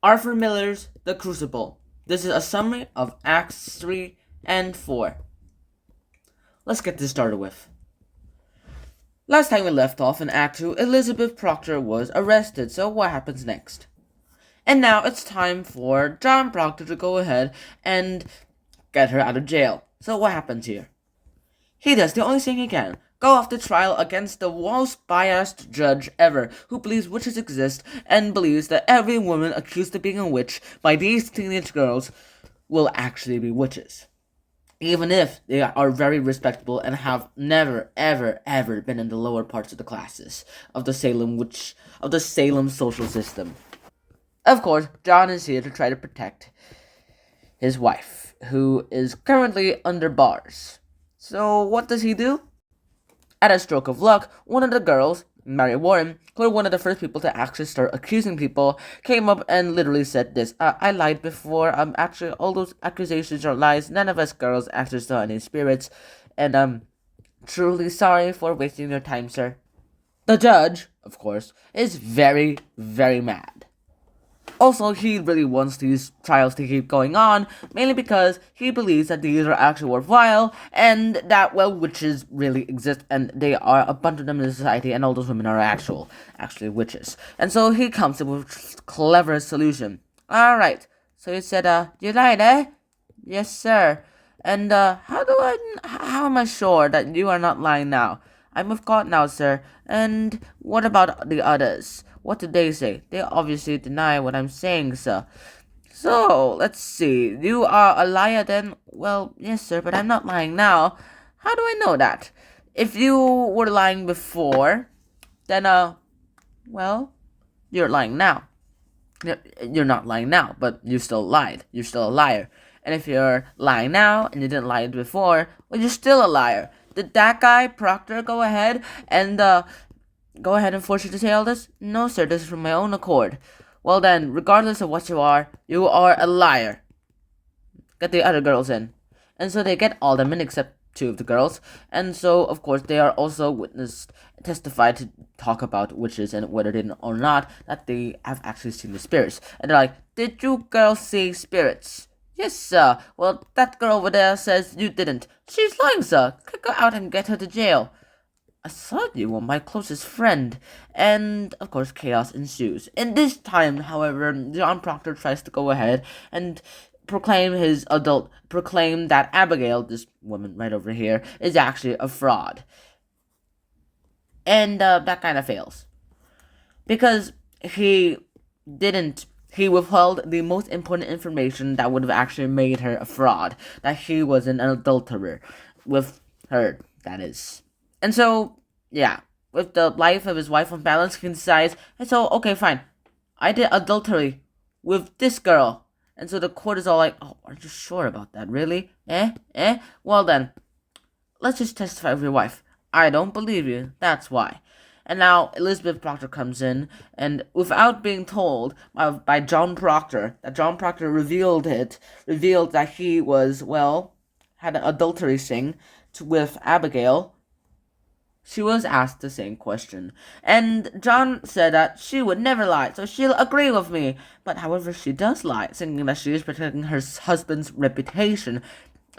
Arthur Miller's The Crucible. This is a summary of Acts 3 and 4. Let's get this started with. Last time we left off in Act 2, Elizabeth Proctor was arrested, so what happens next? And now it's time for John Proctor to go ahead and get her out of jail. So what happens here? He does the only thing he can. Go off to trial against the most biased judge ever, who believes witches exist and believes that every woman accused of being a witch by these teenage girls will actually be witches. Even if they are very respectable and have never, ever been in the lower parts of the classes of the Salem social system. Of course, John is here to try to protect his wife, who is currently under bars. So what does he do? At a stroke of luck, one of the girls, Mary Warren, who was one of the first people to actually start accusing people, came up and literally said this. I lied before. Actually, all those accusations are lies. None of us girls actually saw any spirits. And I'm truly sorry for wasting your time, sir. The judge, of course, is very, very mad. Also, he really wants these trials to keep going on, mainly because he believes that these are actually worthwhile, and that, well, witches really exist, and they are a bunch of them in society, and all those women are actually witches. And so he comes up with a clever solution. Alright, so he said, you lied, eh? Yes, sir. And, how am I sure that you are not lying now? I'm with God now, sir. And what about the others? What did they say? They obviously deny what I'm saying, sir. So, let's see. You are a liar then? Well, yes, sir, but I'm not lying now. How do I know that? If you were lying before, then, well, you're lying now. You're not lying now, but you still lied. You're still a liar. And if you're lying now and you didn't lie before, well, you're still a liar. Did that guy, Proctor, go ahead and force you to say all this? No, sir, this is from my own accord. Well then, regardless of what you are a liar. Get the other girls in. And so they get all them in except two of the girls. And so, of course, they are also testified to talk about witches and whether they or not that they have actually seen the spirits. And they're like, did you girls see spirits? Yes, sir. Well, that girl over there says you didn't. She's lying, sir. Kick her out and get her to jail. I thought you were my closest friend. And, of course, chaos ensues. In this time, however, John Proctor tries to go ahead and proclaim that Abigail, this woman right over here, is actually a fraud. And that kind of fails. Because he withheld the most important information that would have actually made her a fraud. That he was an adulterer. With her, that is. And so, yeah, with the life of his wife unbalanced, he decides, and so, okay, fine. I did adultery with this girl. And so the court is all like, oh, are you sure about that, really? Well then, let's just testify with your wife. I don't believe you, that's why. And now Elizabeth Proctor comes in, and without being told by John Proctor, that John Proctor revealed that he was, well, had an adultery thing with Abigail. She was asked the same question, and John said that she would never lie, so she'll agree with me. But however, she does lie, thinking that she is protecting her husband's reputation.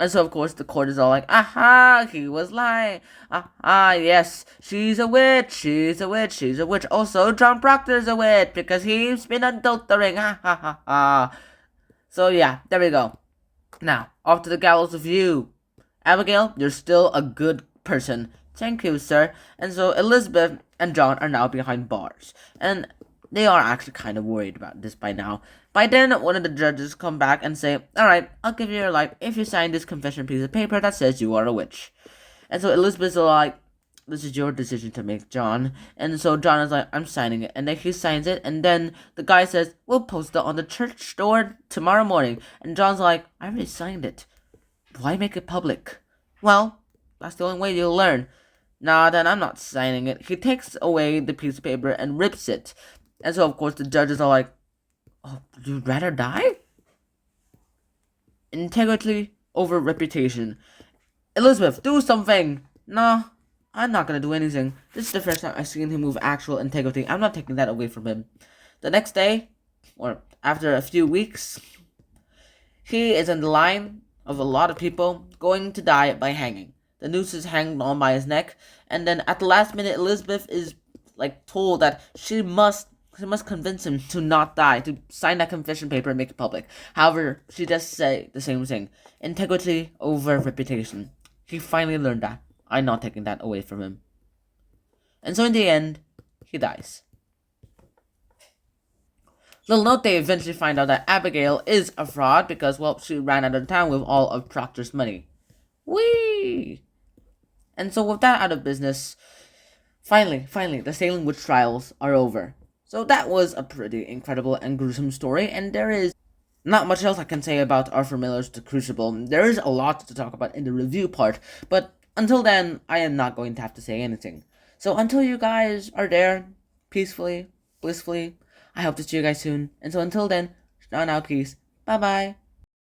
And so, of course, the court is all like, aha, he was lying. Aha, yes, she's a witch, she's a witch, she's a witch. Also, John Proctor's a witch, because he's been adultering, ha ha ha ha. So, yeah, there we go. Now, off to the gallows with you. Abigail, you're still a good person. Thank you, sir. And so Elizabeth and John are now behind bars. And they are actually kind of worried about this by now. By then, one of the judges come back and say, alright, I'll give you your life if you sign this confession piece of paper that says you are a witch. And so Elizabeth's like, this is your decision to make, John. And so John is like, I'm signing it. And then he signs it. And then the guy says, we'll post it on the church door tomorrow morning. And John's like, I already signed it. Why make it public? Well, that's the only way you'll learn. Nah, then I'm not signing it. He takes away the piece of paper and rips it. And so, of course, the judges are like, oh, you'd rather die? Integrity over reputation. Elizabeth, do something! No, I'm not gonna do anything. This is the first time I've seen him move actual integrity. I'm not taking that away from him. The next day, or after a few weeks, he is in the line of a lot of people going to die by hanging. The noose is hanged on by his neck, and then at the last minute, Elizabeth is told that she must convince him to not die, to sign that confession paper and make it public. However, she does say the same thing: integrity over reputation. He finally learned that. I'm not taking that away from him. And so in the end, he dies. Little note, they eventually find out that Abigail is a fraud because, well, she ran out of town with all of Proctor's money. Whee! And so with that out of business, finally, the Salem witch trials are over. So that was a pretty incredible and gruesome story, and there is not much else I can say about Arthur Miller's The Crucible. There is a lot to talk about in the review part, but until then, I am not going to have to say anything. So until you guys are there, peacefully, blissfully, I hope to see you guys soon. And so until then, now, peace. Bye-bye.